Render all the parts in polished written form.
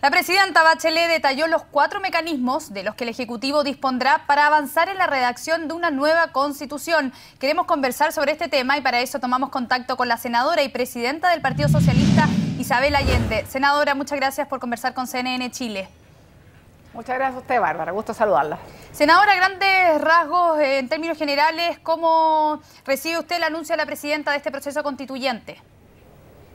La presidenta Bachelet detalló los 4 mecanismos de los que el Ejecutivo dispondrá para avanzar en la redacción de una nueva Constitución. Queremos conversar sobre este tema y para eso tomamos contacto con la senadora y presidenta del Partido Socialista, Isabel Allende. Senadora, muchas gracias por conversar con CNN Chile. Muchas gracias a usted, Bárbara. Gusto saludarla. Senadora, grandes rasgos, en términos generales, ¿cómo recibe usted el anuncio de la presidenta de este proceso constituyente?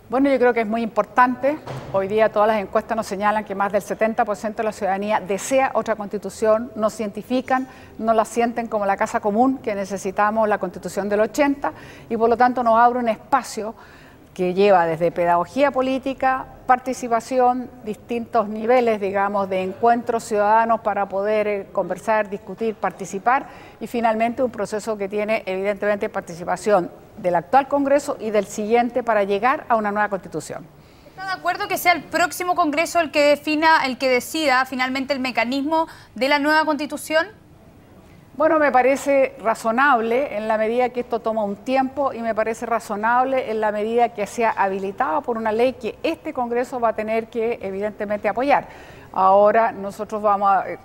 Bueno, yo creo que es muy importante. Hoy día todas las encuestas nos señalan que más del 70% de la ciudadanía desea otra constitución, nos identifican, no la sienten como la casa común que necesitamos la constitución del 80 y por lo tanto nos abre un espacio que lleva desde pedagogía política, participación, distintos niveles, digamos, de encuentros ciudadanos para poder conversar, discutir, participar y finalmente un proceso que tiene evidentemente participación del actual Congreso y del siguiente para llegar a una nueva Constitución. ¿Está de acuerdo que sea el próximo Congreso el que decida finalmente el mecanismo de la nueva Constitución? Bueno, me parece razonable en la medida que esto toma un tiempo y me parece razonable en la medida que sea habilitado por una ley que este Congreso va a tener que evidentemente apoyar. Ahora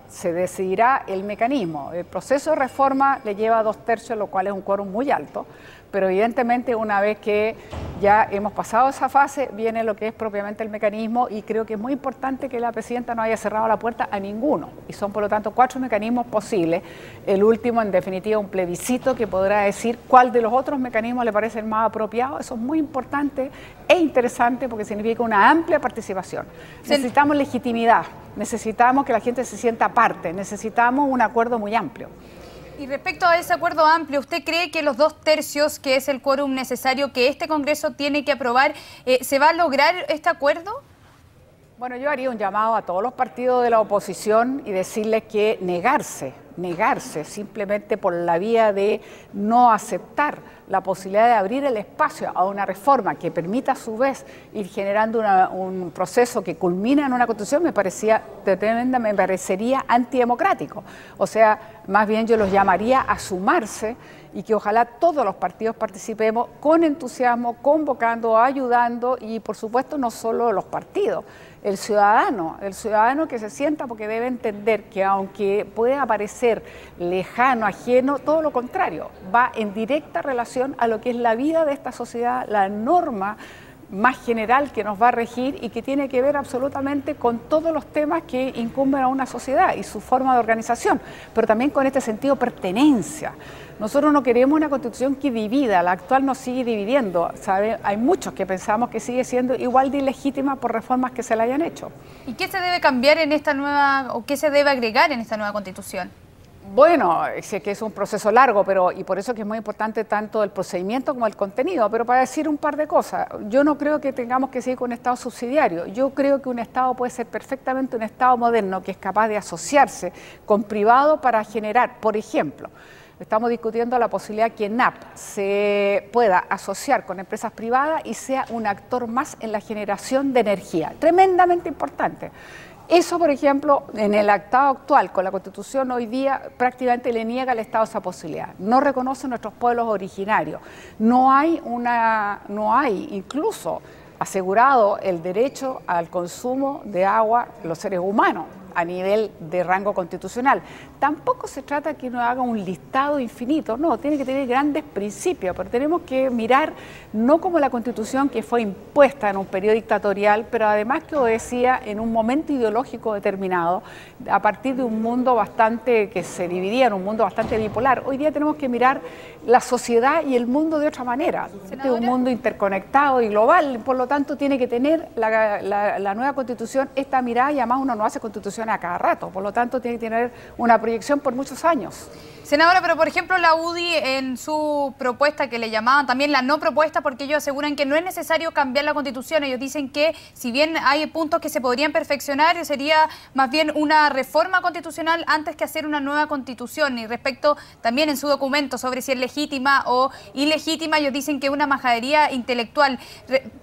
se decidirá el mecanismo. El proceso de reforma le lleva 2/3, lo cual es un quórum muy alto, pero evidentemente una vez que ya hemos pasado esa fase, viene lo que es propiamente el mecanismo y creo que es muy importante que la presidenta no haya cerrado la puerta a ninguno. Y son por lo tanto 4 mecanismos posibles. El último, en definitiva, un plebiscito que podrá decir cuál de los otros mecanismos le parece el más apropiado. Eso es muy importante e interesante porque significa una amplia participación. Necesitamos legitimidad, necesitamos que la gente se sienta parte, necesitamos un acuerdo muy amplio. Y respecto a ese acuerdo amplio, ¿usted cree que los 2/3, que es el quórum necesario que este Congreso tiene que aprobar, se va a lograr este acuerdo? Bueno, yo haría un llamado a todos los partidos de la oposición y decirles que negarse simplemente por la vía de no aceptar la posibilidad de abrir el espacio a una reforma que permita a su vez ir generando un proceso que culmina en una constitución me parecería antidemocrático. O sea, más bien yo los llamaría a sumarse y que ojalá todos los partidos participemos con entusiasmo, convocando, ayudando y por supuesto no solo los partidos, el ciudadano que se sienta porque debe entender que aunque pueda parecer lejano, ajeno, todo lo contrario, va en directa relación a lo que es la vida de esta sociedad, la norma más general que nos va a regir y que tiene que ver absolutamente con todos los temas que incumben a una sociedad y su forma de organización, pero también con este sentido de pertenencia. Nosotros no queremos una constitución que divida, la actual nos sigue dividiendo, ¿sabe? Hay muchos que pensamos que sigue siendo igual de ilegítima por reformas que se le hayan hecho. ¿Y qué se debe cambiar en esta nueva, o qué se debe agregar en esta nueva constitución? Bueno, sé que es un proceso largo, y por eso que es muy importante tanto el procedimiento como el contenido, pero para decir un par de cosas, yo no creo que tengamos que seguir con un Estado subsidiario, yo creo que un Estado puede ser perfectamente un Estado moderno que es capaz de asociarse con privado para generar, por ejemplo, estamos discutiendo la posibilidad que ENAP se pueda asociar con empresas privadas y sea un actor más en la generación de energía, tremendamente importante. Eso, por ejemplo, en el Estado actual, con la Constitución hoy día, prácticamente le niega al Estado esa posibilidad. No reconoce nuestros pueblos originarios. No hay incluso asegurado el derecho al consumo de agua de los seres humanos a nivel de rango constitucional. Tampoco se trata que uno haga un listado infinito, no, tiene que tener grandes principios, pero tenemos que mirar no como la Constitución que fue impuesta en un periodo dictatorial, pero además que obedecía en un momento ideológico determinado, a partir de un mundo que se dividía en un mundo bastante bipolar. Hoy día tenemos que mirar la sociedad y el mundo de otra manera. Este es un mundo interconectado y global, por lo tanto tiene que tener la nueva Constitución esta mirada y además uno no hace constitución a cada rato, por lo tanto tiene que tener una proyección por muchos años. Senadora, pero por ejemplo la UDI en su propuesta que le llamaban también la no propuesta, porque ellos aseguran que no es necesario cambiar la Constitución, ellos dicen que si bien hay puntos que se podrían perfeccionar, sería más bien una reforma constitucional antes que hacer una nueva Constitución. Y respecto también en su documento sobre si es legítima o ilegítima, ellos dicen que es una majadería intelectual.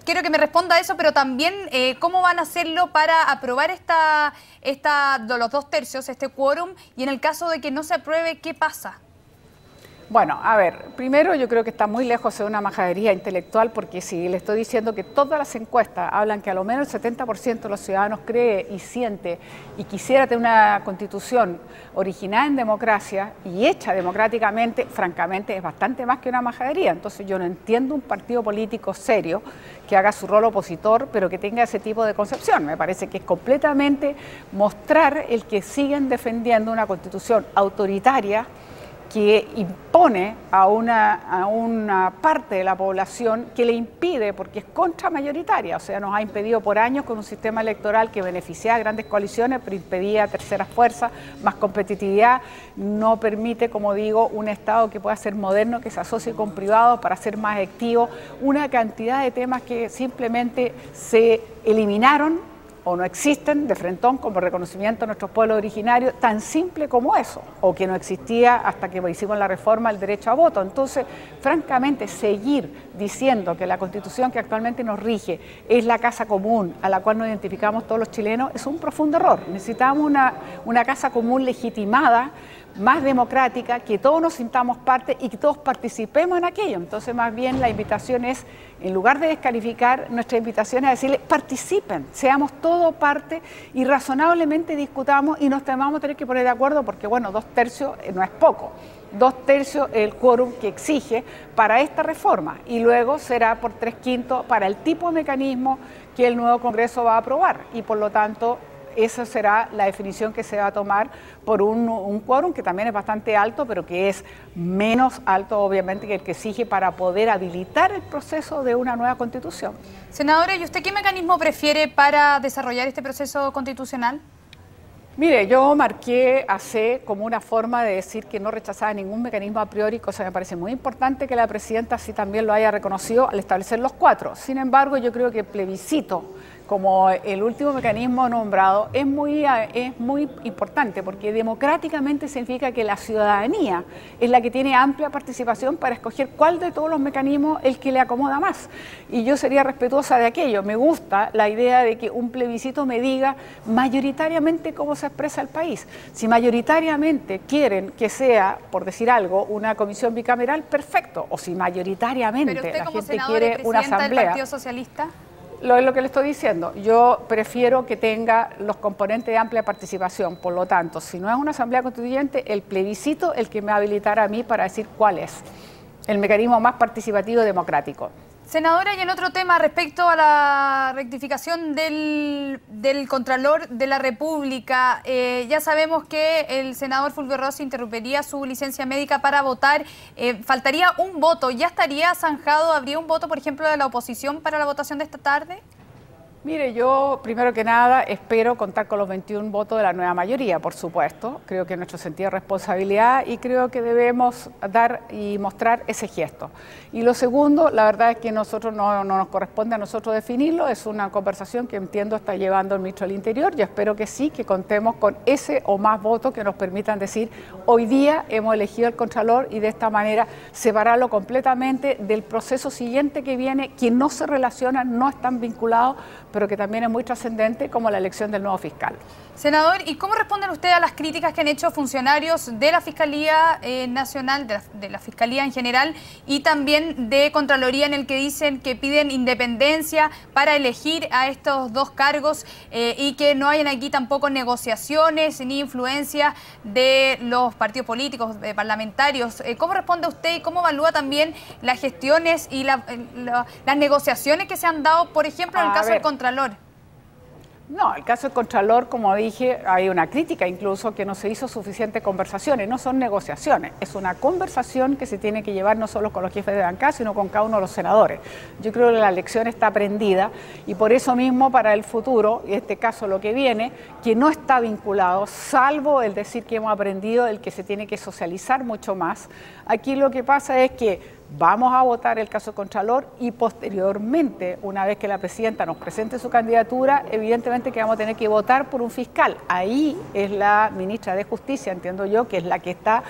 Quiero que me responda a eso, pero también cómo van a hacerlo para aprobar los 2/3, este quórum, y en el caso de que no se apruebe, ¿qué pasa? Bueno, a ver, primero yo creo que está muy lejos de una majadería intelectual, porque si le estoy diciendo que todas las encuestas hablan que a lo menos el 70% de los ciudadanos cree y siente y quisiera tener una constitución originada en democracia y hecha democráticamente, francamente es bastante más que una majadería. Entonces yo no entiendo un partido político serio que haga su rol opositor, pero que tenga ese tipo de concepción. Me parece que es completamente mostrar el que siguen defendiendo una constitución autoritaria que impone a una parte de la población, que le impide, porque es contramayoritaria, o sea, nos ha impedido por años con un sistema electoral que beneficiaba a grandes coaliciones, pero impedía a terceras fuerzas, más competitividad, no permite, como digo, un Estado que pueda ser moderno, que se asocie con privados para ser más activo, una cantidad de temas que simplemente se eliminaron o no existen de frentón como reconocimiento a nuestros pueblos originarios, tan simple como eso, o que no existía hasta que hicimos la reforma del derecho a voto. Entonces, francamente, seguir diciendo que la Constitución que actualmente nos rige es la casa común a la cual nos identificamos todos los chilenos es un profundo error. Necesitamos una casa común legitimada, más democrática, que todos nos sintamos parte y que todos participemos en aquello. Entonces, más bien la invitación es, en lugar de descalificar, nuestra invitación es a decirle, participen, seamos todos parte y razonablemente discutamos y nos vamos a tener que poner de acuerdo porque, bueno, 2/3 no es poco. 2/3 el quórum que exige para esta reforma y luego será por 3/5 para el tipo de mecanismo que el nuevo Congreso va a aprobar y por lo tanto esa será la definición que se va a tomar por un quórum que también es bastante alto, pero que es menos alto obviamente que el que exige para poder habilitar el proceso de una nueva constitución. Senadora, ¿y usted qué mecanismo prefiere para desarrollar este proceso constitucional? Mire, yo marqué AC como una forma de decir que no rechazaba ningún mecanismo a priori, cosa que me parece muy importante que la presidenta así también lo haya reconocido al establecer los 4. Sin embargo, yo creo que el plebiscito, como el último mecanismo nombrado, es muy importante porque democráticamente significa que la ciudadanía es la que tiene amplia participación para escoger cuál de todos los mecanismos es el que le acomoda más. Y yo sería respetuosa de aquello. Me gusta la idea de que un plebiscito me diga mayoritariamente cómo se expresa el país. Si mayoritariamente quieren que sea, por decir algo, una comisión bicameral, perfecto. O si mayoritariamente la gente quiere una asamblea. ¿Del Partido Socialista? Es lo que le estoy diciendo. Yo prefiero que tenga los componentes de amplia participación. Por lo tanto, si no es una asamblea constituyente, el plebiscito el que me habilitará a mí para decir cuál es el mecanismo más participativo y democrático. Senadora, y en otro tema respecto a la rectificación del Contralor de la República, ya sabemos que el senador Fulvio Rossi interrumpiría su licencia médica para votar. Faltaría un voto. ¿Ya estaría zanjado? ¿Habría un voto, por ejemplo, de la oposición para la votación de esta tarde? Mire, yo primero que nada espero contar con los 21 votos de la nueva mayoría, por supuesto. Creo que es nuestro sentido de responsabilidad y creo que debemos dar y mostrar ese gesto. Y lo segundo, la verdad es que nosotros no nos corresponde a nosotros definirlo, es una conversación que entiendo está llevando el ministro del Interior y espero que sí, que contemos con ese o más votos que nos permitan decir hoy día hemos elegido al Contralor y de esta manera separarlo completamente del proceso siguiente que viene, que no se relacionan, no están vinculados, pero que también es muy trascendente como la elección del nuevo fiscal. Senador, ¿y cómo responden ustedes a las críticas que han hecho funcionarios de la Fiscalía Nacional, de la Fiscalía en general y también de Contraloría, en el que dicen que piden independencia para elegir a estos dos cargos y que no hayan aquí tampoco negociaciones ni influencia de los partidos políticos, parlamentarios? ¿Cómo responde usted y cómo evalúa también las gestiones y las negociaciones que se han dado, por ejemplo, en el caso del Contralor? No, el caso del Contralor, como dije, hay una crítica incluso que no se hizo suficientes conversaciones, no son negociaciones, es una conversación que se tiene que llevar no solo con los jefes de bancada, sino con cada uno de los senadores. Yo creo que la lección está aprendida y por eso mismo para el futuro, y en este caso lo que viene, que no está vinculado, salvo el decir que hemos aprendido, el que se tiene que socializar mucho más. Aquí lo que pasa es que vamos a votar el caso Contralor y posteriormente, una vez que la presidenta nos presente su candidatura, evidentemente que vamos a tener que votar por un fiscal. Ahí es la ministra de Justicia, entiendo yo, que es la que está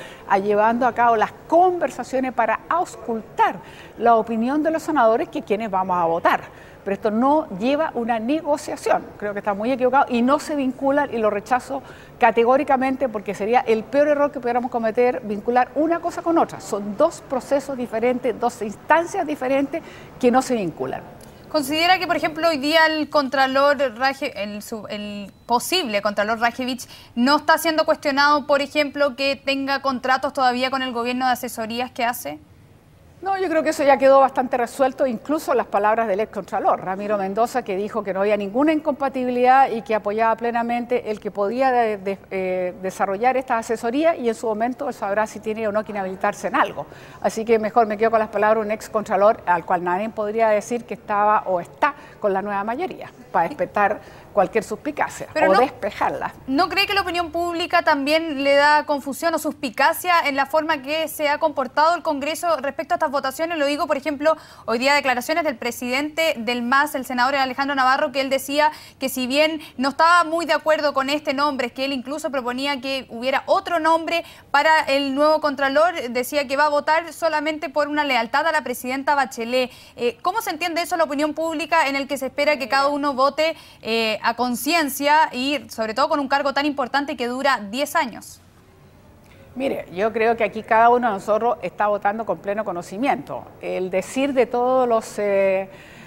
llevando a cabo las conversaciones para auscultar la opinión de los senadores que quienes vamos a votar. pero esto no lleva una negociación. Creo que está muy equivocado y no se vinculan, y lo rechazo categóricamente porque sería el peor error que pudiéramos cometer, vincular una cosa con otra. Son dos procesos diferentes, dos instancias diferentes que no se vinculan. ¿Considera que, por ejemplo, hoy día el contralor, el posible contralor Rajevich no está siendo cuestionado, por ejemplo, que tenga contratos todavía con el gobierno de asesorías que hace? No, yo creo que eso ya quedó bastante resuelto, incluso las palabras del excontralor, Ramiro Mendoza, que dijo que no había ninguna incompatibilidad y que apoyaba plenamente el que podía desarrollar esta asesoría, y en su momento él sabrá si tiene o no que inhabilitarse en algo. Así que mejor me quedo con las palabras de un excontralor al cual nadie podría decir que estaba o está con la nueva mayoría, para despertar cualquier suspicacia o despejarla. ¿No cree que la opinión pública también le da confusión o suspicacia en la forma que se ha comportado el Congreso respecto a estas votaciones? Lo digo, por ejemplo, hoy día declaraciones del presidente del MAS, el senador Alejandro Navarro, que él decía que si bien no estaba muy de acuerdo con este nombre, que él incluso proponía que hubiera otro nombre para el nuevo Contralor, decía que va a votar solamente por una lealtad a la presidenta Bachelet. ¿Cómo se entiende eso en la opinión pública, en el que se espera que cada uno vote a conciencia y sobre todo con un cargo tan importante que dura 10 años? Mire, yo creo que aquí cada uno de nosotros está votando con pleno conocimiento. El decir de todos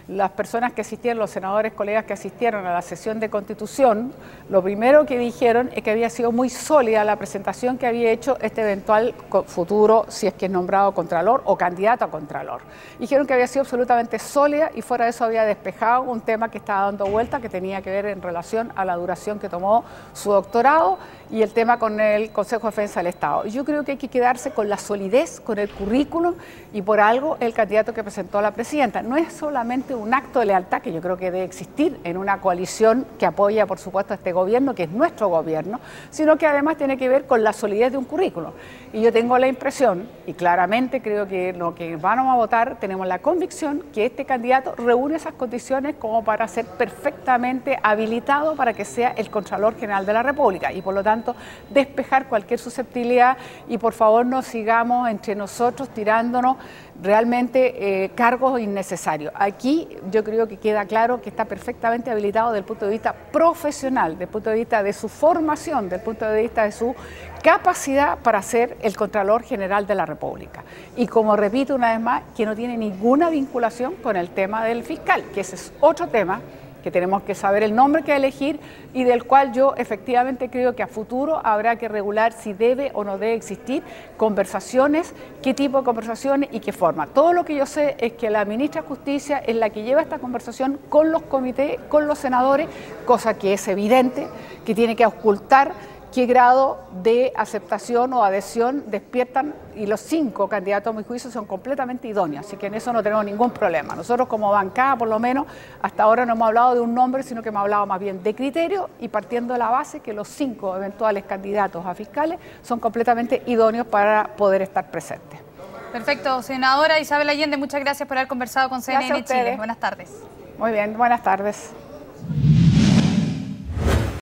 las personas que asistieron, los senadores, colegas que asistieron a la sesión de Constitución, lo primero que dijeron es que había sido muy sólida la presentación que había hecho este eventual futuro, si es que es nombrado Contralor o candidato a Contralor. Dijeron que había sido absolutamente sólida y fuera de eso había despejado un tema que estaba dando vuelta, que tenía que ver en relación a la duración que tomó su doctorado y el tema con el Consejo de Defensa del Estado. Yo creo que hay que quedarse con la solidez, con el currículum, y por algo el candidato que presentó a la presidenta. No es solamente un acto de lealtad que yo creo que debe existir en una coalición que apoya, por supuesto, a este gobierno, que es nuestro gobierno, sino que además tiene que ver con la solidez de un currículum. Y yo tengo la impresión, y claramente creo que lo que vamos a votar, tenemos la convicción que este candidato reúne esas condiciones como para ser perfectamente habilitado para que sea el Contralor General de la República, y por lo tanto despejar cualquier susceptibilidad, y por favor no sigamos entre nosotros tirándonos realmente cargos innecesarios. Aquí yo creo que queda claro que está perfectamente habilitado desde el punto de vista profesional, desde el punto de vista de su formación, desde el punto de vista de su capacidad para ser el Contralor General de la República. Y como repito una vez más, que no tiene ninguna vinculación con el tema del fiscal, que ese es otro tema que tenemos que saber el nombre que elegir y del cual yo efectivamente creo que a futuro habrá que regular si debe o no debe existir conversaciones, qué tipo de conversaciones y qué forma. Todo lo que yo sé es que la ministra de Justicia es la que lleva esta conversación con los comités, con los senadores, cosa que es evidente que tiene que ocultar qué grado de aceptación o adhesión despiertan, y los 5 candidatos a mi juicio son completamente idóneos, así que en eso no tenemos ningún problema. Nosotros como bancada, por lo menos, hasta ahora no hemos hablado de un nombre, sino que hemos hablado más bien de criterio, y partiendo de la base que los 5 eventuales candidatos a fiscales son completamente idóneos para poder estar presentes. Perfecto. Senadora Isabel Allende, muchas gracias por haber conversado con CNN Chile. Buenas tardes. Muy bien, buenas tardes.